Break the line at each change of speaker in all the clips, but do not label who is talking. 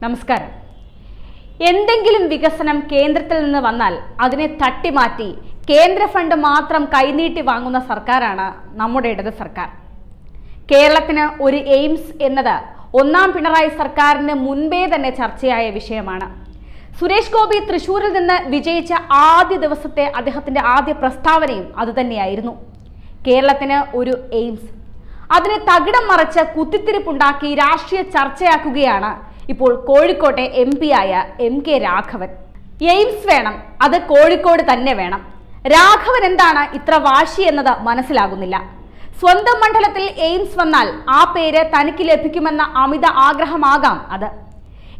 നമസ്കാരം. എന്തെങ്കിലും വികസനം കേന്ദ്രത്തിൽ നിന്ന് വന്നാൽ അതിനെ തട്ടിമാറ്റി കേന്ദ്ര ഫണ്ട് മാത്രം കൈനീട്ടി വാങ്ങുന്ന സർക്കാരാണ് നമ്മുടെ ഇടത് സർക്കാർ. കേരളത്തിന് ഒരു എയിംസ് എന്നത് ഒന്നാം പിണറായി സർക്കാരിന് മുൻപേ തന്നെ ചർച്ചയായ വിഷയമാണ്. സുരേഷ് ഗോപി തൃശൂരിൽ നിന്ന് വിജയിച്ച ആദ്യ ദിവസത്തെ അദ്ദേഹത്തിന്റെ ആദ്യ പ്രസ്താവനയും അതുതന്നെയായിരുന്നു. കേരളത്തിന് ഒരു എയിംസ്. അതിനെ തകിടം മറിച്ച് കുത്തിത്തിരിപ്പുണ്ടാക്കി രാഷ്ട്രീയ ചർച്ചയാക്കുകയാണ് ഇപ്പോൾ കോഴിക്കോട്ടെ MP ആയ MK രാഘവൻ. എയിംസ് വേണം, അത് കോഴിക്കോട് തന്നെ വേണം. രാഘവൻ എന്താണ് ഇത്ര വാശി എന്നത് മനസ്സിലാകുന്നില്ല. സ്വന്തം മണ്ഡലത്തിൽ എയിംസ് വന്നാൽ ആ പേര് തനിക്ക് ലഭിക്കുമെന്ന അമിത ആഗ്രഹമാകാം അത്.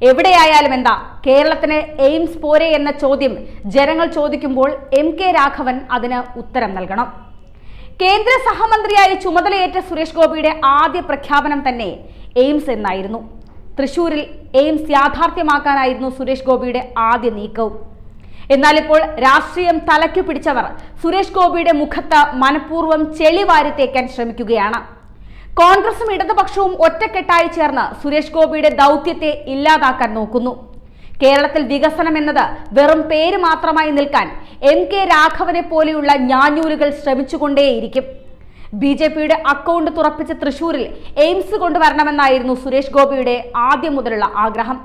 എവിടെയായാലും എന്താ, കേരളത്തിന് എയിംസ് പോരെ എന്ന ചോദ്യം ജനങ്ങൾ ചോദിക്കുമ്പോൾ MK രാഘവൻ അതിന് ഉത്തരം നൽകണം. കേന്ദ്ര സഹമന്ത്രിയായി ചുമതലയേറ്റ സുരേഷ് ഗോപിയുടെ ആദ്യ പ്രഖ്യാപനം തന്നെ എയിംസ് എന്നായിരുന്നു. തൃശൂരിൽ എയിംസ് യാഥാർത്ഥ്യമാക്കാനായിരുന്നു സുരേഷ് ഗോപിയുടെ ആദ്യ നീക്കവും. എന്നാൽ ഇപ്പോൾ രാഷ്ട്രീയം തലയ്ക്കു പിടിച്ചവർ സുരേഷ് ഗോപിയുടെ മുഖത്ത് മനഃപൂർവ്വം ചെളി വാരിത്തേക്കാൻ ശ്രമിക്കുകയാണ്. കോൺഗ്രസും ഇടതുപക്ഷവും ഒറ്റക്കെട്ടായി ചേർന്ന് സുരേഷ് ഗോപിയുടെ ദൗത്യത്തെ ഇല്ലാതാക്കാൻ നോക്കുന്നു. കേരളത്തിൽ വികസനം എന്നത് വെറും പേര് മാത്രമായി നിൽക്കാൻ MK രാഘവനെ പോലെയുള്ള ഞാഞ്ഞൂലുകൾ ശ്രമിച്ചുകൊണ്ടേയിരിക്കും. BJPയുടെ അക്കൗണ്ട് തുറപ്പിച്ച തൃശൂരിൽ എയിംസ് കൊണ്ടുവരണമെന്നായിരുന്നു സുരേഷ് ഗോപിയുടെ ആദ്യം മുതലുള്ള ആഗ്രഹം.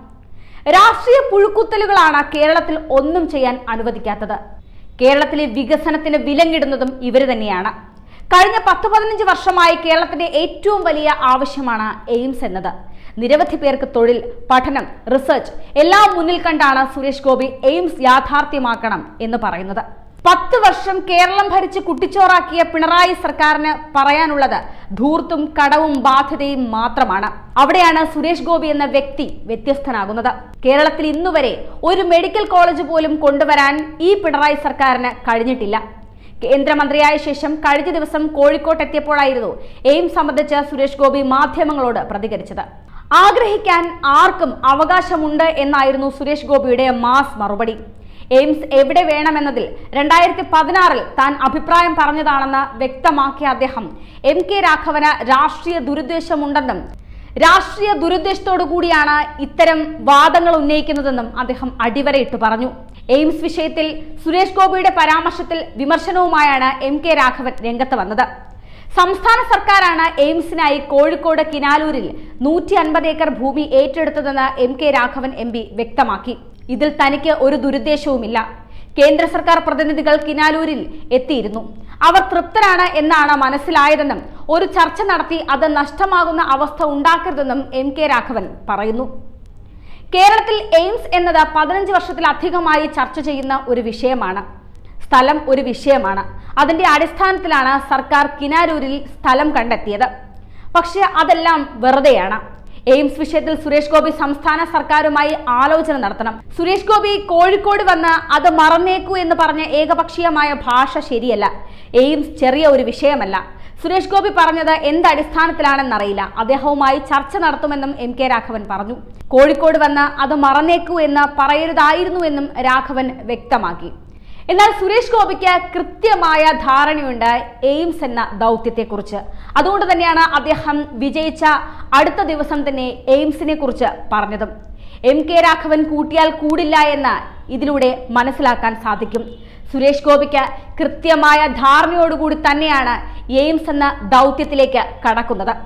രാഷ്ട്രീയ പുഴുക്കുത്തലുകളാണ് കേരളത്തിൽ ഒന്നും ചെയ്യാൻ അനുവദിക്കാത്തത്. കേരളത്തിലെ വികസനത്തിന് വിലങ്ങിടുന്നതും ഇവര് തന്നെയാണ്. കഴിഞ്ഞ 10-15 വർഷമായി കേരളത്തിന്റെ ഏറ്റവും വലിയ ആവശ്യമാണ് എയിംസ് എന്നത്. നിരവധി പേർക്ക് തൊഴിൽ, പഠനം, റിസർച്ച് എല്ലാം മുന്നിൽ കണ്ടാണ് സുരേഷ് ഗോപി എയിംസ് യാഥാർത്ഥ്യമാക്കണം എന്ന് പറയുന്നത്. 10 വർഷം കേരളം ഭരിച്ച് കുട്ടിച്ചോറാക്കിയ പിണറായി സർക്കാരിന് പറയാനുള്ളത് ധൂർത്തും കടവും ബാധ്യതയും മാത്രമാണ്. അവിടെയാണ് സുരേഷ് ഗോപി എന്ന വ്യക്തി വ്യത്യസ്തനാകുന്നത്. കേരളത്തിൽ ഇന്നുവരെ ഒരു മെഡിക്കൽ കോളേജ് പോലും കൊണ്ടുവരാൻ ഈ പിണറായി സർക്കാരിന് കഴിഞ്ഞിട്ടില്ല. കേന്ദ്രമന്ത്രിയായ ശേഷം കഴിഞ്ഞ ദിവസം കോഴിക്കോട്ട് എത്തിയപ്പോഴായിരുന്നു എയിംസ് സംബന്ധിച്ച് സുരേഷ് ഗോപി മാധ്യമങ്ങളോട് പ്രതികരിച്ചത്. ആഗ്രഹിക്കാൻ ആർക്കും അവകാശമുണ്ട് എന്നായിരുന്നു സുരേഷ് ഗോപിയുടെ മാസ് മറുപടി. എയിംസ് എവിടെ വേണമെന്നതിൽ 2016 താൻ അഭിപ്രായം പറഞ്ഞതാണെന്ന് വ്യക്തമാക്കിയ അദ്ദേഹം MK രാഘവന് രാഷ്ട്രീയ ദുരുദ്ദേശമുണ്ടെന്നും രാഷ്ട്രീയ ദുരുദ്ദേശത്തോടു കൂടിയാണ് ഇത്തരം വാദങ്ങൾ ഉന്നയിക്കുന്നതെന്നും അദ്ദേഹം അടിവരയിട്ട് പറഞ്ഞു. എയിംസ് വിഷയത്തിൽ സുരേഷ് ഗോപിയുടെ പരാമർശത്തിൽ വിമർശനവുമായാണ് MK രാഘവൻ രംഗത്ത് വന്നത്. സംസ്ഥാന സർക്കാരാണ് എയിംസിനായി കോഴിക്കോട് കിനാലൂരിൽ 150 ഏക്കർ ഭൂമി ഏറ്റെടുത്തതെന്ന് MK രാഘവൻ MP വ്യക്തമാക്കി. ഇതിൽ തനിക്ക് ഒരു ദുരുദ്ദേശവുമില്ല. കേന്ദ്ര സർക്കാർ പ്രതിനിധികൾ കിനാലൂരിൽ എത്തിയിരുന്നു. അവർ തൃപ്തരാണ് എന്നാണ് മനസ്സിലായതെന്നും ഒരു ചർച്ച നടത്തി അത് നഷ്ടമാകുന്ന അവസ്ഥ ഉണ്ടാക്കരുതെന്നും MK രാഘവൻ പറയുന്നു. കേരളത്തിൽ എയിംസ് എന്നത് 15 വർഷത്തിലധികമായി ചർച്ച ചെയ്യുന്ന ഒരു വിഷയമാണ്. സ്ഥലം ഒരു വിഷയമാണ്. അതിന്റെ അടിസ്ഥാനത്തിലാണ് സർക്കാർ കിനാലൂരിൽ സ്ഥലം കണ്ടെത്തിയത്. പക്ഷെ അതെല്ലാം വെറുതെയാണ്. എയിംസ് വിഷയത്തിൽ സുരേഷ് ഗോപി സംസ്ഥാന സർക്കാരുമായി ആലോചന നടത്തണം. സുരേഷ് ഗോപി കോഴിക്കോട് വന്ന് അത് മറന്നേക്കൂ എന്ന് പറഞ്ഞ ഏകപക്ഷീയമായ ഭാഷ ശരിയല്ല. എയിംസ് ചെറിയ ഒരു വിഷയമല്ല. സുരേഷ് ഗോപി പറഞ്ഞത് എന്ത് അടിസ്ഥാനത്തിലാണെന്നറിയില്ല. അദ്ദേഹവുമായി ചർച്ച നടത്തുമെന്നും MK രാഘവൻ പറഞ്ഞു. കോഴിക്കോട് വന്ന് അത് മറന്നേക്കൂ എന്ന് പറയരുതായിരുന്നു എന്നും രാഘവൻ വ്യക്തമാക്കി. എന്നാൽ സുരേഷ് ഗോപിക്ക് കൃത്യമായ ധാരണയുണ്ട് എയിംസ് എന്ന ദൗത്യത്തെക്കുറിച്ച്. അതുകൊണ്ട് തന്നെയാണ് അദ്ദേഹം വിജയിച്ച അടുത്ത ദിവസം തന്നെ എയിംസിനെ കുറിച്ച് പറഞ്ഞതും. MK രാഘവൻ കൂട്ടിയാൽ കൂടില്ല എന്ന് ഇതിലൂടെ മനസ്സിലാക്കാൻ സാധിക്കും. സുരേഷ് ഗോപിക്ക് കൃത്യമായ ധാരണയോടുകൂടി തന്നെയാണ് എയിംസ് എന്ന ദൗത്യത്തിലേക്ക് കടക്കുന്നത്.